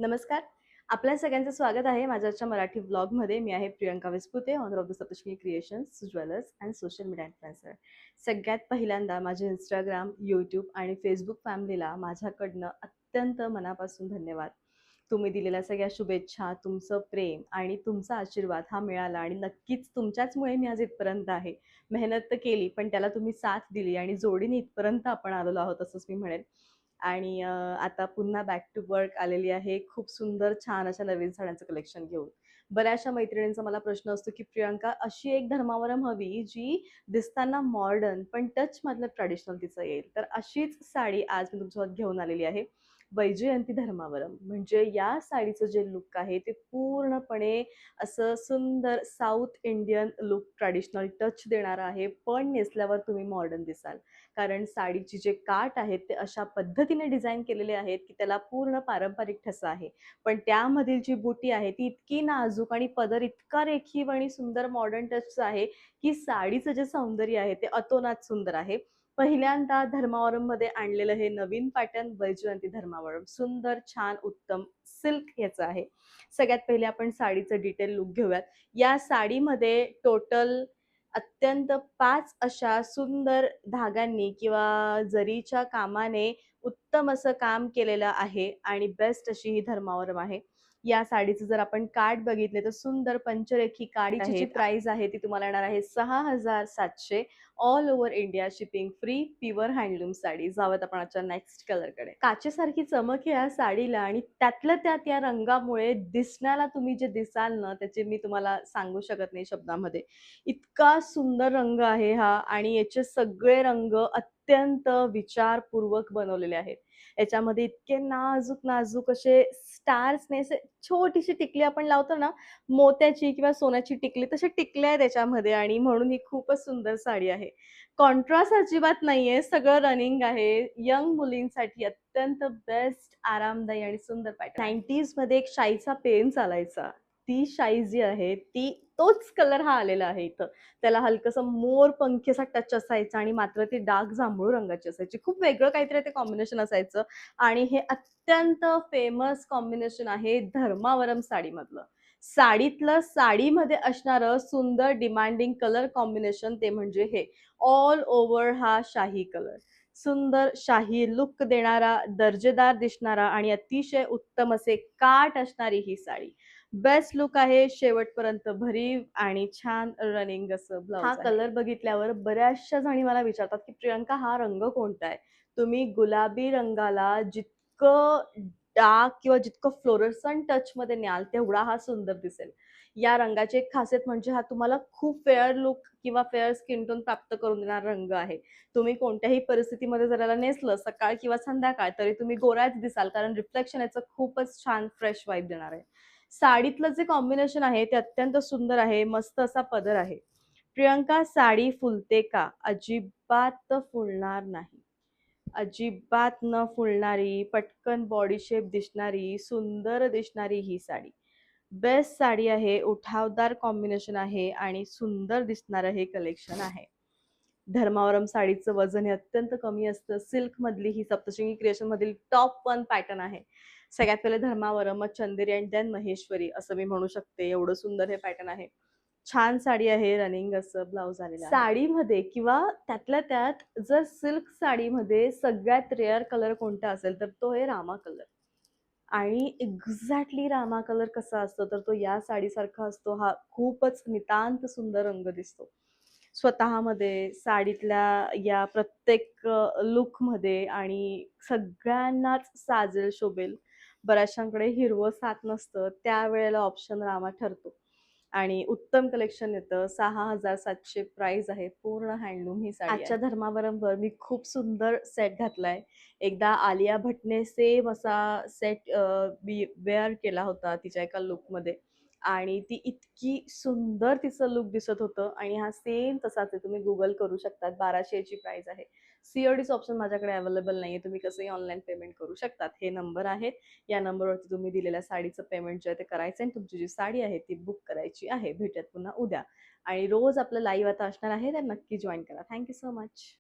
नमस्कार. आपल्या सगळ्यांचं स्वागत आहे माझ्या आजच्या मराठी व्लॉगमध्ये. मी आहे Priyanka Vispute, owner of the Saptashrungi Creations, jewellers and social media influencer. सगळ्यात पहिल्यांदा माझे Instagram, YouTube आणि Facebook फॅमिलीला माझ्याकडनं अत्यंत मनापासून धन्यवाद. तुम्ही दिलेल्या सगळ्या शुभेच्छा, तुमचं प्रेम आणि तुमचा आशीर्वाद हा मिळाला आणि नक्कीच तुमच्याचमुळे मी आज इथपर्यंत आहे. मेहनत तर केली, पण त्याला तुम्ही साथ दिली आणि जोडीने इथपर्यंत आपण आलेलो आहोत असंच मी म्हणेन. आणि आता पुन्हा बॅक टू वर्क आलेली आहे. खूप सुंदर छान अशा नवीन साड्यांचं कलेक्शन घेऊन. बऱ्याचशा मैत्रिणींचा मला प्रश्न असतो, की प्रियंका अशी एक धर्मावरम हवी जी दिसताना मॉडर्न पण टच मधलं ट्रेडिशनल तिचं येईल. तर अशीच साडी आज मी तुमच्यासोबत घेऊन आलेली आहे. वैजयंती धर्मावरम. म्हणजे या साडीचं जे लुक आहे ते पूर्णपणे असं सुंदर south Indian look traditional touch देणारं आहे. पण नेसल्यावर तुम्ही मॉडर्न दिसाल. कारण साडीची जे काठ आहेत ते अशा पद्धतीने डिझाईन केलेले आहेत की त्याला पूर्ण पारंपरिक ठसा आहे. पण त्यामधील जी बुटी आहे ती इतकी नाजूक आणि पदर इतका रेखीव आणि सुंदर मॉडर्न टचचं आहे की साडीचं जे सौंदर्य आहे ते अतोनात सुंदर आहे. पहिल्यांदा धर्मावरममध्ये आणलेलं हे नवीन पॅटर्न वैजयंती धर्मावरम सुंदर, छान, उत्तम सिल्क याचं आहे. सगळ्यात पहिले आपण साडीचं डिटेल लुक घेऊयात. या साडीमध्ये टोटल अत्यंत 5 अशा सुंदर धाग्यांनी किंवा जरीच्या कामाने उत्तम असं काम केलेलं आहे आणि बेस्ट अशी ही धर्मावरम आहे. या साडीचं जर आपण काठ बघितले तर सुंदर पंचरेखी काठ आहे. जी प्राइस आहे ती तुम्हाला येणार आहे 6,700 all over India shipping free pure handloom sari. जाऊयात आपण आजच्या नेक्स्ट कलरकडे. काचेसारखी चमक आहे या साडीला आणि त्यातल्या त्यात या रंगामुळे दिसण्याला तुम्ही जे दिसाल ना त्याचे मी तुम्हाला सांगू शकत नाही शब्दामध्ये. इतका सुंदर रंग आहे हा आणि याचे सगळे रंग अत्यंत विचारपूर्वक बनवलेले आहेत. याच्यामध्ये इतके नाजूक नाजूक असे स्टार्सने असे छोटीशी टिकली आपण लावतो ना मोत्याची किंवा सोन्याची टिकली तशी टिकल्या आहे त्याच्यामध्ये आणि म्हणून ही खूपच सुंदर साडी आहे. कॉन्ट्रास्ट अजिबात नाहीये, सगळं रनिंग आहे. यंग मुलींसाठी अत्यंत बेस्ट आरामदायी आणि सुंदर पॅटर्न. 90s मध्ये एक शाईचा पेन चालायचा. ती शाई जी आहे ती तोच कलर हा आलेला आहे इथं. त्याला हलकंसं मोरपंखी असा टच असायचा आणि मात्र ती डार्क जांभूळ रंगाची असायची. खूप वेगळं काहीतरी ते कॉम्बिनेशन असायचं आणि हे अत्यंत फेमस कॉम्बिनेशन आहे धर्मावरम साडीमधलं. साडीतलं साडीमध्ये असणारं सुंदर डिमांडिंग कलर कॉम्बिनेशन ते म्हणजे हे. ऑल ओव्हर हा शाही कलर. सुंदर शाही लुक देणारा, दर्जेदार दिसणारा आणि अतिशय उत्तम असे काठ असणारी ही साडी. बेस्ट लुक आहे. शेवटपर्यंत भरीव आणि छान रनिंग असं ब्लाउज हा कलर बघितल्यावर बऱ्याचशा जणी मला विचारतात की प्रियंका हा रंग कोणता आहे? तुम्ही गुलाबी रंगाला जितकं डार्क किंवा जितकं फ्लोरसंट टचमध्ये न्याल तेवढा हा सुंदर दिसेल. या रंगाची एक खासियत म्हणजे हा तुम्हाला खूप फेअर लुक किंवा फेअर स्किन टोन प्राप्त करून देणारा रंग आहे. तुम्ही कोणत्याही परिस्थितीमध्ये जर याला नेसलं सकाळ किंवा संध्याकाळ तरी तुम्ही गोराच दिसाल कारण रिफ्लेक्शन याचं खूपच छान फ्रेश वाइब देणार आहे. साडीतलं जे कॉम्बिनेशन आहे ते अत्यंत सुंदर आहे. मस्त असा पदर आहे. प्रियंका साडी फुलते का? अजिबात फुलणार नाही. अजिबात न फुलणारी, पटकन बॉडी शेप दिसणारी, सुंदर दिसणारी ही साडी. बेस्ट साडी आहे, उठावदार कॉम्बिनेशन आहे आणि सुंदर दिसणारं हे कलेक्शन आहे. धर्मावरम साडीचं वजन हे अत्यंत कमी असतं. सिल्कमधली ही सप्तशृंगी क्रिएशनमधील टॉप 1 पॅटर्न आहे. सगळ्यात पहिले धर्मावरम, मग चंदेरी अँड देन महेश्वरी असं मी म्हणू शकते. एवढं सुंदर हे पॅटर्न आहे. छान साडी आहे, रनिंग असं ब्लाउज आलेलं आहे. साडीमध्ये किंवा त्यातल्या त्यात जर सिल्क साडीमध्ये सगळ्यात रेअर कलर कोणता असेल तर तो आहे रामा कलर. आणि एक्झॅक्टली रामा कलर कसा असतो तर तो या साडीसारखा असतो. हा खूपच नितांत सुंदर रंग दिसतो. स्वतःमध्ये साडीतल्या या प्रत्येक लुकमध्ये आणि सगळ्यांनाच साजेल, शोभेल. बऱ्याचशांकडे हिरवं सात नसतं, त्यावेळेला ऑप्शन रामा ठरतो. आणि उत्तम कलेक्शन येतं. 6,700 प्राइस आहे. पूर्ण हँडलूम ही साडी आहे. आजच्या धर्मावरमवर मी खूप सुंदर सेट घातलाय. एकदा आलिया भट्टने सेम असा सेट वेअर केला होता तिच्या एका लुकमध्ये आणि ती इतकी सुंदर तिचं लुक दिसत होतं आणि हा सेम तसाच आहे. तुम्ही गुगल करू शकतात. 1200 ची प्राइस आहे. सीओडीचं ऑप्शन माझ्याकडे अवेलेबल नाहीये. तुम्ही कसंही ऑनलाईन पेमेंट करू शकतात. हे नंबर आहेत. या नंबरवरती तुम्ही दिलेल्या साडीचं पेमेंट जे आहे ते करायचं आणि तुमची जी साडी आहे ती बुक करायची आहे. भेटूयात पुन्हा उद्या आणि रोज आपलं लाईव्ह आता असणार आहे तर नक्की जॉईन करा. Thank you so much.